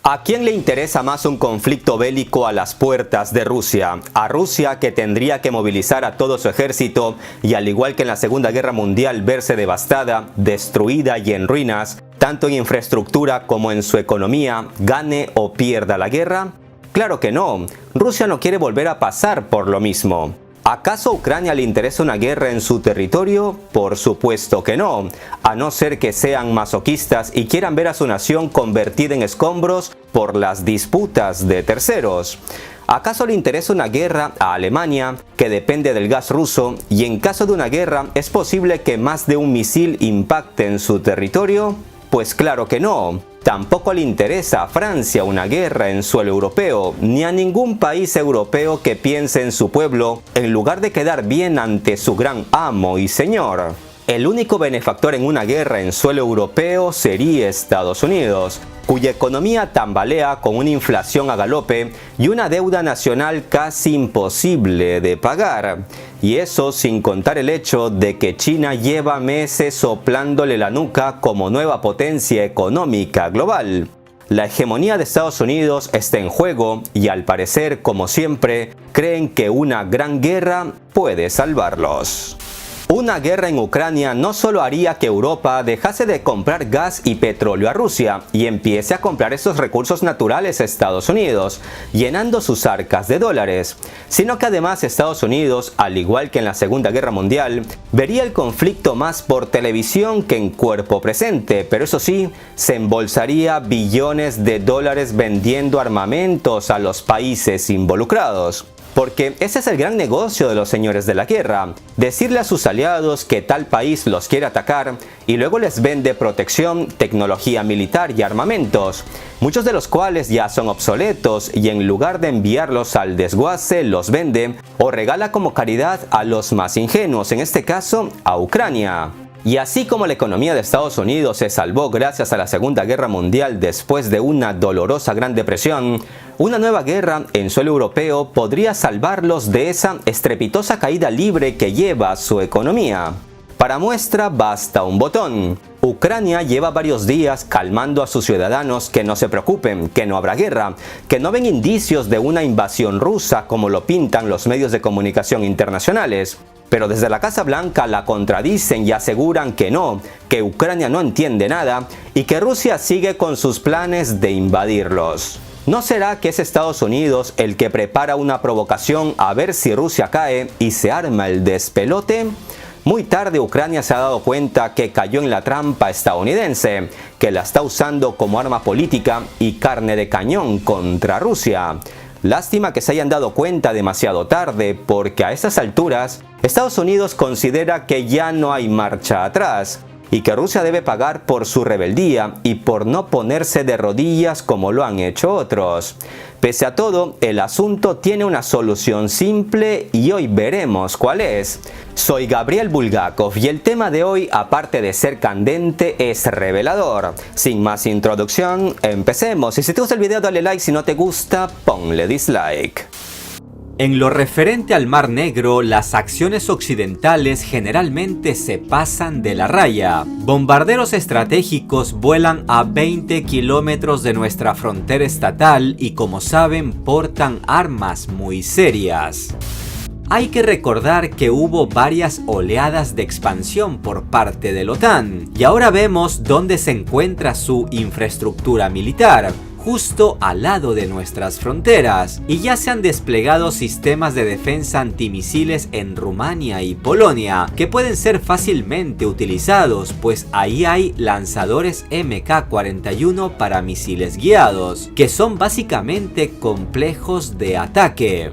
¿A quién le interesa más un conflicto bélico a las puertas de Rusia? A Rusia, que tendría que movilizar a todo su ejército y, al igual que en la Segunda Guerra Mundial, verse devastada, destruida y en ruinas, tanto en infraestructura como en su economía, gane o pierda la guerra? Claro que no. Rusia no quiere volver a pasar por lo mismo. ¿Acaso a Ucrania le interesa una guerra en su territorio? Por supuesto que no, a no ser que sean masoquistas y quieran ver a su nación convertida en escombros por las disputas de terceros. ¿Acaso le interesa una guerra a Alemania, que depende del gas ruso, y en caso de una guerra es posible que más de un misil impacte en su territorio? Pues claro que no. Tampoco le interesa a Francia una guerra en suelo europeo, ni a ningún país europeo que piense en su pueblo en lugar de quedar bien ante su gran amo y señor. El único benefactor en una guerra en suelo europeo sería Estados Unidos, cuya economía tambalea con una inflación a galope y una deuda nacional casi imposible de pagar. Y eso sin contar el hecho de que China lleva meses soplándole la nuca como nueva potencia económica global. La hegemonía de Estados Unidos está en juego y, al parecer, como siempre, creen que una gran guerra puede salvarlos. Una guerra en Ucrania no solo haría que Europa dejase de comprar gas y petróleo a Rusia y empiece a comprar esos recursos naturales a Estados Unidos, llenando sus arcas de dólares, sino que además Estados Unidos, al igual que en la Segunda Guerra Mundial, vería el conflicto más por televisión que en cuerpo presente, pero eso sí, se embolsaría billones de dólares vendiendo armamentos a los países involucrados. Porque ese es el gran negocio de los señores de la guerra, decirle a sus aliados que tal país los quiere atacar y luego les vende protección, tecnología militar y armamentos, muchos de los cuales ya son obsoletos, y en lugar de enviarlos al desguace los vende o regala como caridad a los más ingenuos, en este caso a Ucrania. Y así como la economía de Estados Unidos se salvó gracias a la Segunda Guerra Mundial después de una dolorosa Gran Depresión, una nueva guerra en suelo europeo podría salvarlos de esa estrepitosa caída libre que lleva su economía. Para muestra basta un botón. Ucrania lleva varios días calmando a sus ciudadanos que no se preocupen, que no habrá guerra, que no ven indicios de una invasión rusa como lo pintan los medios de comunicación internacionales. Pero desde la Casa Blanca la contradicen y aseguran que no, que Ucrania no entiende nada y que Rusia sigue con sus planes de invadirlos. ¿No será que es Estados Unidos el que prepara una provocación a ver si Rusia cae y se arma el despelote? Muy tarde Ucrania se ha dado cuenta que cayó en la trampa estadounidense, que la está usando como arma política y carne de cañón contra Rusia. Lástima que se hayan dado cuenta demasiado tarde, porque a estas alturas Estados Unidos considera que ya no hay marcha atrás y que Rusia debe pagar por su rebeldía y por no ponerse de rodillas como lo han hecho otros. Pese a todo, el asunto tiene una solución simple y hoy veremos cuál es. Soy Gabriel Bulgakov y el tema de hoy, aparte de ser candente, es revelador. Sin más introducción, empecemos. Y si te gusta el video, dale like. Si no te gusta, ponle dislike. En lo referente al Mar Negro, las acciones occidentales generalmente se pasan de la raya. Bombarderos estratégicos vuelan a 20 kilómetros de nuestra frontera estatal y, como saben, portan armas muy serias. Hay que recordar que hubo varias oleadas de expansión por parte de la OTAN, y ahora vemos dónde se encuentra su infraestructura militar, justo al lado de nuestras fronteras, y ya se han desplegado sistemas de defensa antimisiles en Rumania y Polonia, que pueden ser fácilmente utilizados, pues ahí hay lanzadores MK-41 para misiles guiados, que son básicamente complejos de ataque.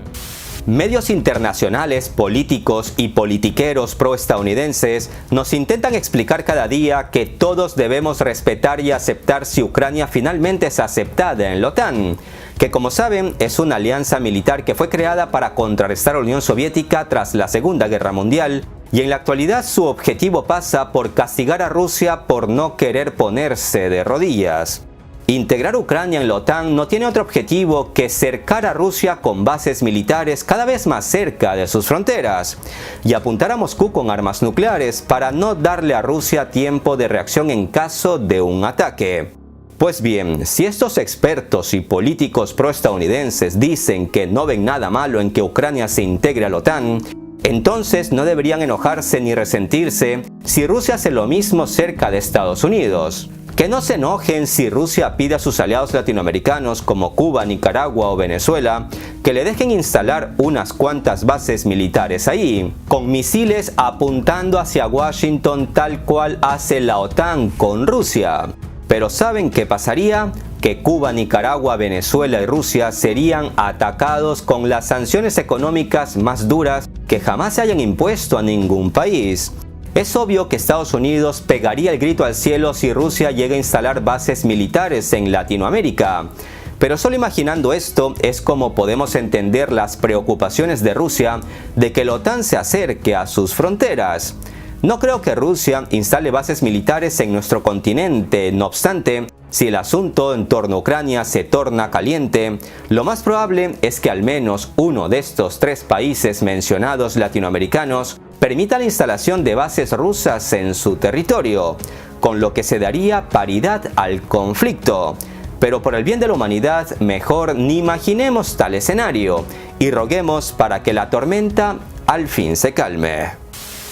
Medios internacionales, políticos y politiqueros proestadounidenses nos intentan explicar cada día que todos debemos respetar y aceptar si Ucrania finalmente es aceptada en la OTAN, que, como saben, es una alianza militar que fue creada para contrarrestar a la Unión Soviética tras la Segunda Guerra Mundial, y en la actualidad su objetivo pasa por castigar a Rusia por no querer ponerse de rodillas. Integrar Ucrania en la OTAN no tiene otro objetivo que cercar a Rusia con bases militares cada vez más cerca de sus fronteras y apuntar a Moscú con armas nucleares para no darle a Rusia tiempo de reacción en caso de un ataque. Pues bien, si estos expertos y políticos proestadounidenses dicen que no ven nada malo en que Ucrania se integre a la OTAN, entonces no deberían enojarse ni resentirse si Rusia hace lo mismo cerca de Estados Unidos. Que no se enojen si Rusia pide a sus aliados latinoamericanos como Cuba, Nicaragua o Venezuela que le dejen instalar unas cuantas bases militares ahí, con misiles apuntando hacia Washington tal cual hace la OTAN con Rusia. Pero ¿saben qué pasaría? Que Cuba, Nicaragua, Venezuela y Rusia serían atacados con las sanciones económicas más duras que jamás se hayan impuesto a ningún país. Es obvio que Estados Unidos pegaría el grito al cielo si Rusia llega a instalar bases militares en Latinoamérica. Pero solo imaginando esto es como podemos entender las preocupaciones de Rusia de que la OTAN se acerque a sus fronteras. No creo que Rusia instale bases militares en nuestro continente, no obstante, si el asunto en torno a Ucrania se torna caliente, lo más probable es que al menos uno de estos 3 países mencionados latinoamericanos permita la instalación de bases rusas en su territorio, con lo que se daría paridad al conflicto. Pero por el bien de la humanidad, mejor ni imaginemos tal escenario y roguemos para que la tormenta al fin se calme.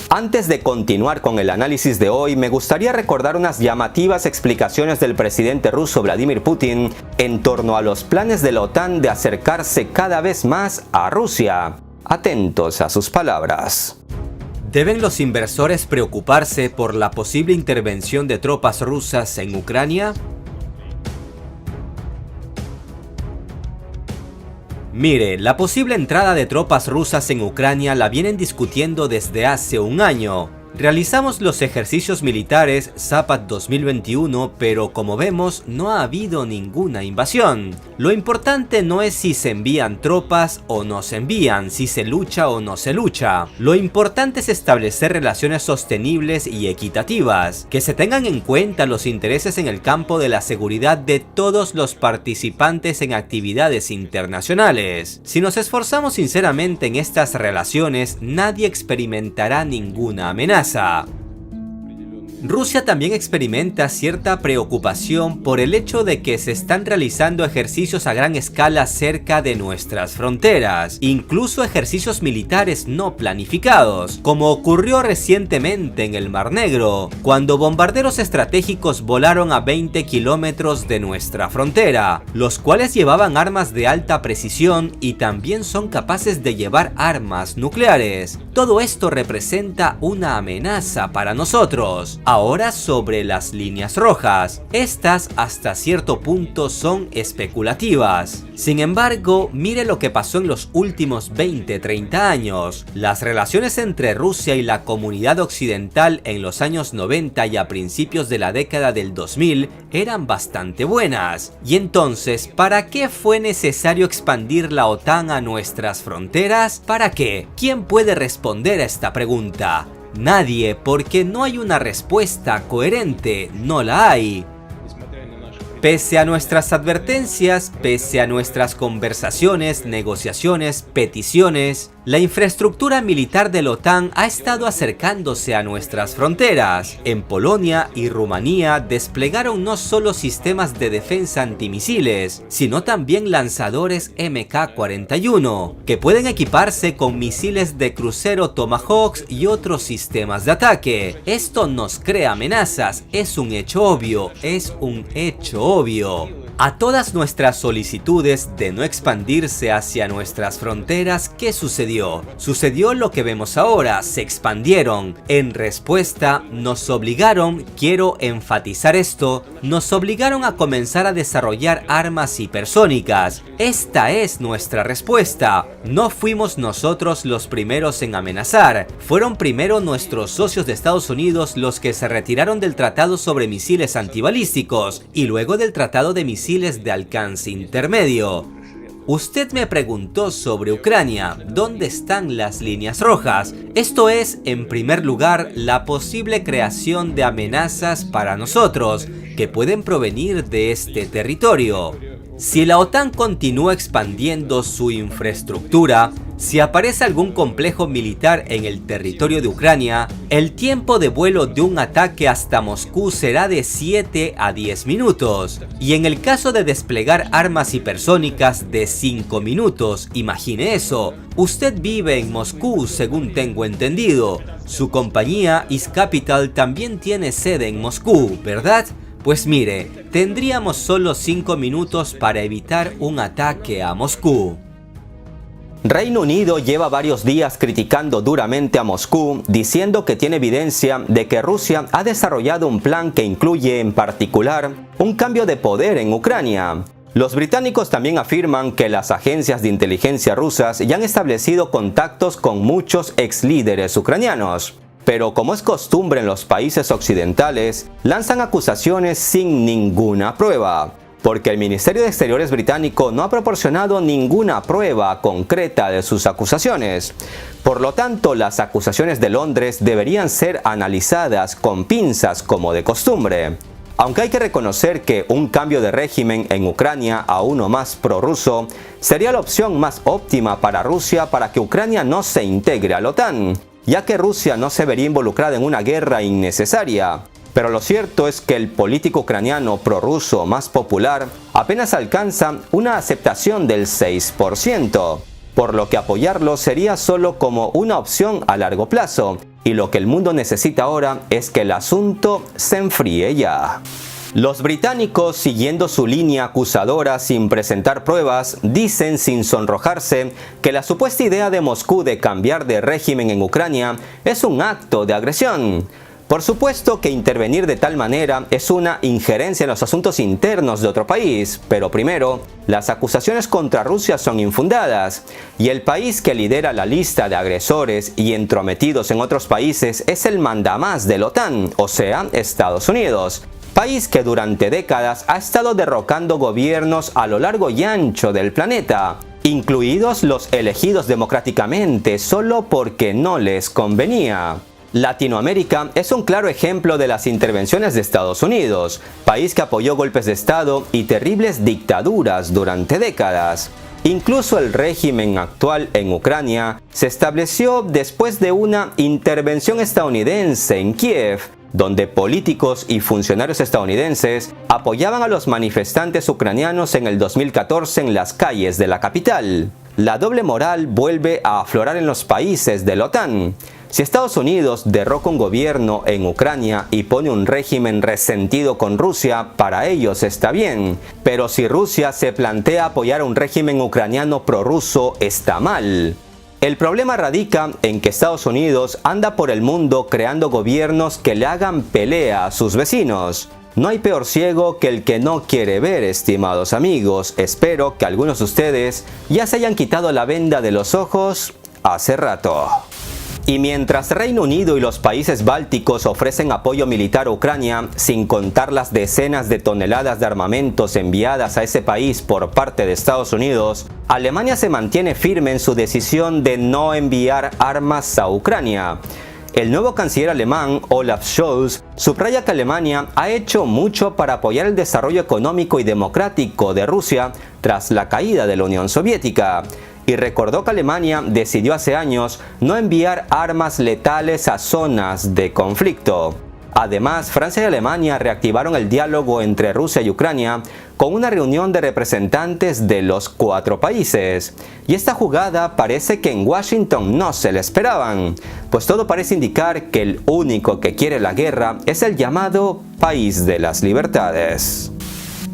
Antes de continuar con el análisis de hoy, me gustaría recordar unas llamativas explicaciones del presidente ruso Vladimir Putin en torno a los planes de la OTAN de acercarse cada vez más a Rusia. Atentos a sus palabras. ¿Deben los inversores preocuparse por la posible intervención de tropas rusas en Ucrania? Mire, la posible entrada de tropas rusas en Ucrania la vienen discutiendo desde hace un año. Realizamos los ejercicios militares Zapad 2021, pero como vemos no ha habido ninguna invasión. Lo importante no es si se envían tropas o no se envían, si se lucha o no se lucha. Lo importante es establecer relaciones sostenibles y equitativas, que se tengan en cuenta los intereses en el campo de la seguridad de todos los participantes en actividades internacionales. Si nos esforzamos sinceramente en estas relaciones, nadie experimentará ninguna amenaza. Rusia también experimenta cierta preocupación por el hecho de que se están realizando ejercicios a gran escala cerca de nuestras fronteras, incluso ejercicios militares no planificados, como ocurrió recientemente en el Mar Negro, cuando bombarderos estratégicos volaron a 20 kilómetros de nuestra frontera, los cuales llevaban armas de alta precisión y también son capaces de llevar armas nucleares. Todo esto representa una amenaza para nosotros. Ahora sobre las líneas rojas. Estas hasta cierto punto son especulativas. Sin embargo, mire lo que pasó en los últimos 20-30 años. Las relaciones entre Rusia y la comunidad occidental en los años 90 y a principios de la década del 2000 eran bastante buenas. Y entonces, ¿para qué fue necesario expandir la OTAN a nuestras fronteras? ¿Para qué? ¿Quién puede responder a esta pregunta? Nadie, porque no hay una respuesta coherente, no la hay. Pese a nuestras advertencias, pese a nuestras conversaciones, negociaciones, peticiones, la infraestructura militar de la OTAN ha estado acercándose a nuestras fronteras. En Polonia y Rumanía desplegaron no solo sistemas de defensa antimisiles, sino también lanzadores MK-41, que pueden equiparse con misiles de crucero Tomahawk y otros sistemas de ataque. Esto nos crea amenazas, es un hecho obvio, A todas nuestras solicitudes de no expandirse hacia nuestras fronteras, ¿qué sucedió? Sucedió lo que vemos ahora, se expandieron. En respuesta, nos obligaron, quiero enfatizar esto, nos obligaron a comenzar a desarrollar armas hipersónicas. Esta es nuestra respuesta. No fuimos nosotros los primeros en amenazar, fueron primero nuestros socios de Estados Unidos los que se retiraron del tratado sobre misiles antibalísticos y luego del tratado de misiles de alcance intermedio. Usted me preguntó sobre Ucrania, ¿dónde están las líneas rojas? Esto es, en primer lugar, la posible creación de amenazas para nosotros, que pueden provenir de este territorio. Si la OTAN continúa expandiendo su infraestructura, Si aparece algún complejo militar en el territorio de Ucrania, el tiempo de vuelo de un ataque hasta Moscú será de 7 a 10 minutos. Y en el caso de desplegar armas hipersónicas, de 5 minutos. Imagine eso. Usted vive en Moscú, según tengo entendido. Su compañía East Capital también tiene sede en Moscú, ¿verdad? Pues mire, tendríamos solo 5 minutos para evitar un ataque a Moscú. Reino Unido lleva varios días criticando duramente a Moscú, diciendo que tiene evidencia de que Rusia ha desarrollado un plan que incluye en particular un cambio de poder en Ucrania. Los británicos también afirman que las agencias de inteligencia rusas ya han establecido contactos con muchos ex líderes ucranianos. Pero como es costumbre en los países occidentales, lanzan acusaciones sin ninguna prueba, porque el Ministerio de Exteriores británico no ha proporcionado ninguna prueba concreta de sus acusaciones. Por lo tanto, las acusaciones de Londres deberían ser analizadas con pinzas como de costumbre. Aunque hay que reconocer que un cambio de régimen en Ucrania a uno más prorruso sería la opción más óptima para Rusia para que Ucrania no se integre a la OTAN, ya que Rusia no se vería involucrada en una guerra innecesaria. Pero lo cierto es que el político ucraniano prorruso más popular apenas alcanza una aceptación del 6%, por lo que apoyarlo sería solo como una opción a largo plazo, y lo que el mundo necesita ahora es que el asunto se enfríe ya. Los británicos, siguiendo su línea acusadora sin presentar pruebas, dicen sin sonrojarse que la supuesta idea de Moscú de cambiar de régimen en Ucrania es un acto de agresión. Por supuesto que intervenir de tal manera es una injerencia en los asuntos internos de otro país, pero primero, las acusaciones contra Rusia son infundadas, y el país que lidera la lista de agresores y entrometidos en otros países es el mandamás de la OTAN, o sea, Estados Unidos. País que durante décadas ha estado derrocando gobiernos a lo largo y ancho del planeta, incluidos los elegidos democráticamente solo porque no les convenía. Latinoamérica es un claro ejemplo de las intervenciones de Estados Unidos, país que apoyó golpes de Estado y terribles dictaduras durante décadas. Incluso el régimen actual en Ucrania se estableció después de una intervención estadounidense en Kiev, donde políticos y funcionarios estadounidenses apoyaban a los manifestantes ucranianos en el 2014 en las calles de la capital. La doble moral vuelve a aflorar en los países de la OTAN. Si Estados Unidos derroca un gobierno en Ucrania y pone un régimen resentido con Rusia, para ellos está bien. Pero si Rusia se plantea apoyar a un régimen ucraniano prorruso, está mal. El problema radica en que Estados Unidos anda por el mundo creando gobiernos que le hagan pelea a sus vecinos. No hay peor ciego que el que no quiere ver, estimados amigos. Espero que algunos de ustedes ya se hayan quitado la venda de los ojos hace rato. Y mientras Reino Unido y los países bálticos ofrecen apoyo militar a Ucrania, sin contar las decenas de toneladas de armamentos enviadas a ese país por parte de Estados Unidos, Alemania se mantiene firme en su decisión de no enviar armas a Ucrania. El nuevo canciller alemán, Olaf Scholz, subraya que Alemania ha hecho mucho para apoyar el desarrollo económico y democrático de Rusia tras la caída de la Unión Soviética. Y recordó que Alemania decidió hace años no enviar armas letales a zonas de conflicto. Además, Francia y Alemania reactivaron el diálogo entre Rusia y Ucrania con una reunión de representantes de los 4 países. Y esta jugada parece que en Washington no se la esperaban, pues todo parece indicar que el único que quiere la guerra es el llamado País de las Libertades.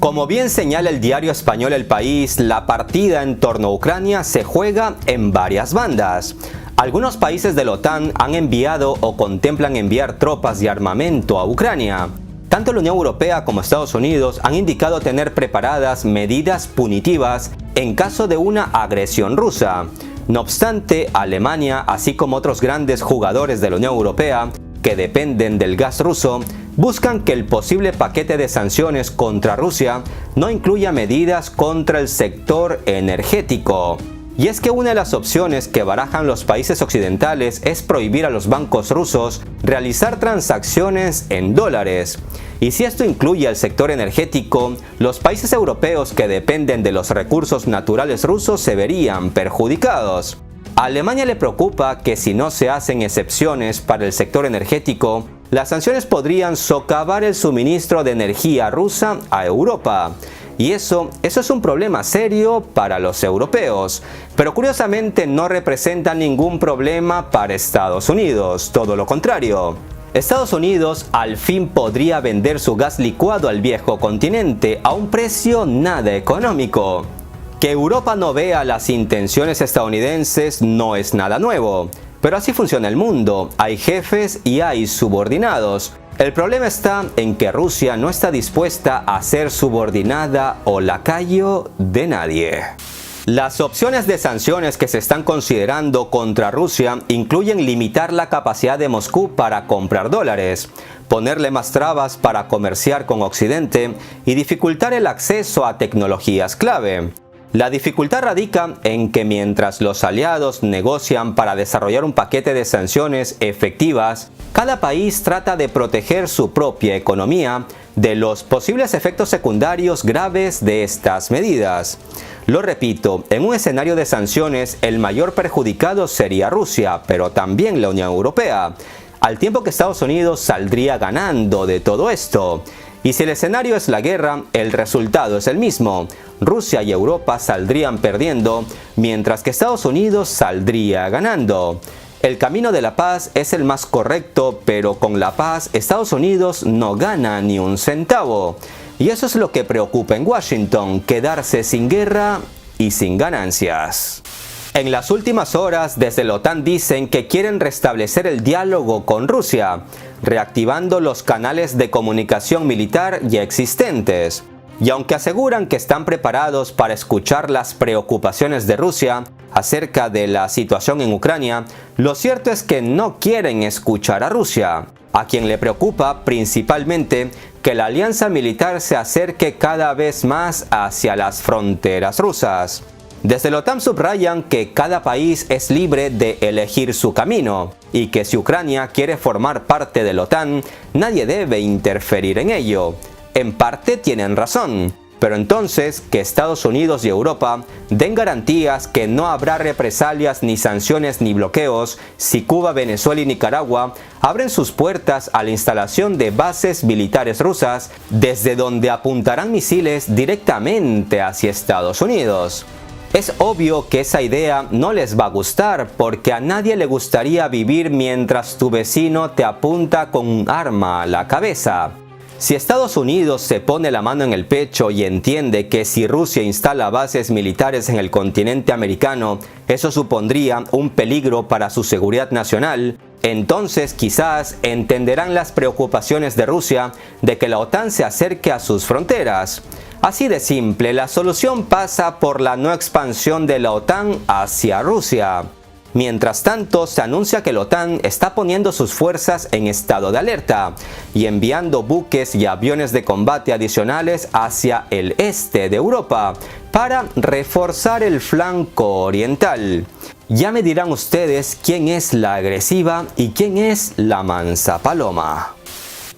Como bien señala el diario español El País, la partida en torno a Ucrania se juega en varias bandas. Algunos países de la OTAN han enviado o contemplan enviar tropas y armamento a Ucrania. Tanto la Unión Europea como Estados Unidos han indicado tener preparadas medidas punitivas en caso de una agresión rusa. No obstante, Alemania, así como otros grandes jugadores de la Unión Europea, que dependen del gas ruso, buscan que el posible paquete de sanciones contra Rusia no incluya medidas contra el sector energético. Y es que una de las opciones que barajan los países occidentales es prohibir a los bancos rusos realizar transacciones en dólares. Y si esto incluye al sector energético, los países europeos que dependen de los recursos naturales rusos se verían perjudicados. A Alemania le preocupa que si no se hacen excepciones para el sector energético, las sanciones podrían socavar el suministro de energía rusa a Europa. Y eso es un problema serio para los europeos, pero curiosamente no representa ningún problema para Estados Unidos, todo lo contrario. Estados Unidos al fin podría vender su gas licuado al viejo continente a un precio nada económico. Que Europa no vea las intenciones estadounidenses no es nada nuevo, pero así funciona el mundo, hay jefes y hay subordinados. El problema está en que Rusia no está dispuesta a ser subordinada o lacayo de nadie. Las opciones de sanciones que se están considerando contra Rusia incluyen limitar la capacidad de Moscú para comprar dólares, ponerle más trabas para comerciar con Occidente y dificultar el acceso a tecnologías clave. La dificultad radica en que mientras los aliados negocian para desarrollar un paquete de sanciones efectivas, cada país trata de proteger su propia economía de los posibles efectos secundarios graves de estas medidas. Lo repito, en un escenario de sanciones el mayor perjudicado sería Rusia, pero también la Unión Europea, al tiempo que Estados Unidos saldría ganando de todo esto. Y si el escenario es la guerra, el resultado es el mismo. Rusia y Europa saldrían perdiendo, mientras que Estados Unidos saldría ganando. El camino de la paz es el más correcto, pero con la paz Estados Unidos no gana ni un centavo. Y eso es lo que preocupa en Washington, quedarse sin guerra y sin ganancias. En las últimas horas, desde la OTAN dicen que quieren restablecer el diálogo con Rusia, reactivando los canales de comunicación militar ya existentes. Y aunque aseguran que están preparados para escuchar las preocupaciones de Rusia acerca de la situación en Ucrania, lo cierto es que no quieren escuchar a Rusia, a quien le preocupa principalmente que la alianza militar se acerque cada vez más hacia las fronteras rusas. Desde la OTAN subrayan que cada país es libre de elegir su camino y que si Ucrania quiere formar parte de la OTAN, nadie debe interferir en ello. En parte tienen razón, pero entonces que Estados Unidos y Europa den garantías que no habrá represalias ni sanciones ni bloqueos si Cuba, Venezuela y Nicaragua abren sus puertas a la instalación de bases militares rusas desde donde apuntarán misiles directamente hacia Estados Unidos. Es obvio que esa idea no les va a gustar porque a nadie le gustaría vivir mientras tu vecino te apunta con un arma a la cabeza. Si Estados Unidos se pone la mano en el pecho y entiende que si Rusia instala bases militares en el continente americano, eso supondría un peligro para su seguridad nacional, entonces quizás entenderán las preocupaciones de Rusia de que la OTAN se acerque a sus fronteras. Así de simple, la solución pasa por la no expansión de la OTAN hacia Rusia. Mientras tanto, se anuncia que la OTAN está poniendo sus fuerzas en estado de alerta y enviando buques y aviones de combate adicionales hacia el este de Europa para reforzar el flanco oriental. Ya me dirán ustedes quién es la agresiva y quién es la mansa paloma.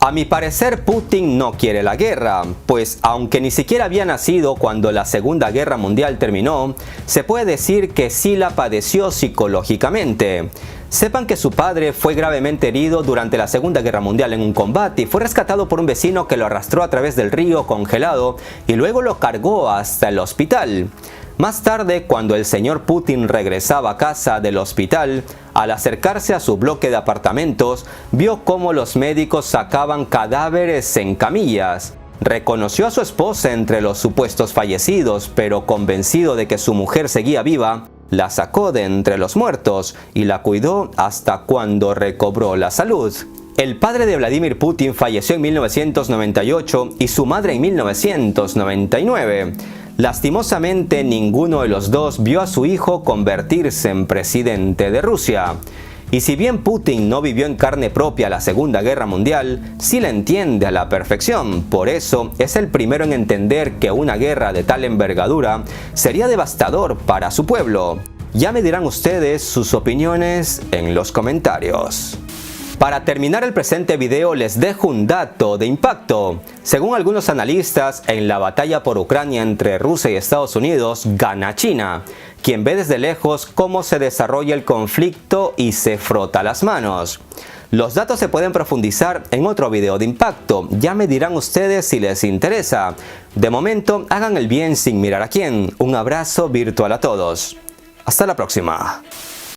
A mi parecer, Putin no quiere la guerra, pues aunque ni siquiera había nacido cuando la Segunda Guerra Mundial terminó, se puede decir que sí la padeció psicológicamente. Sepan que su padre fue gravemente herido durante la Segunda Guerra Mundial en un combate y fue rescatado por un vecino que lo arrastró a través del río congelado y luego lo cargó hasta el hospital. Más tarde, cuando el señor Putin regresaba a casa del hospital, al acercarse a su bloque de apartamentos, vio cómo los médicos sacaban cadáveres en camillas. Reconoció a su esposa entre los supuestos fallecidos, pero convencido de que su mujer seguía viva, la sacó de entre los muertos y la cuidó hasta cuando recobró la salud. El padre de Vladimir Putin falleció en 1998 y su madre en 1999. Lastimosamente, ninguno de los dos vio a su hijo convertirse en presidente de Rusia. Y si bien Putin no vivió en carne propia la Segunda Guerra Mundial, sí la entiende a la perfección. Por eso es el primero en entender que una guerra de tal envergadura sería devastador para su pueblo. Ya me dirán ustedes sus opiniones en los comentarios. Para terminar el presente video les dejo un dato de impacto. Según algunos analistas, en la batalla por Ucrania entre Rusia y Estados Unidos gana China, quien ve desde lejos cómo se desarrolla el conflicto y se frota las manos. Los datos se pueden profundizar en otro video de impacto, ya me dirán ustedes si les interesa. De momento, hagan el bien sin mirar a quién. Un abrazo virtual a todos. Hasta la próxima.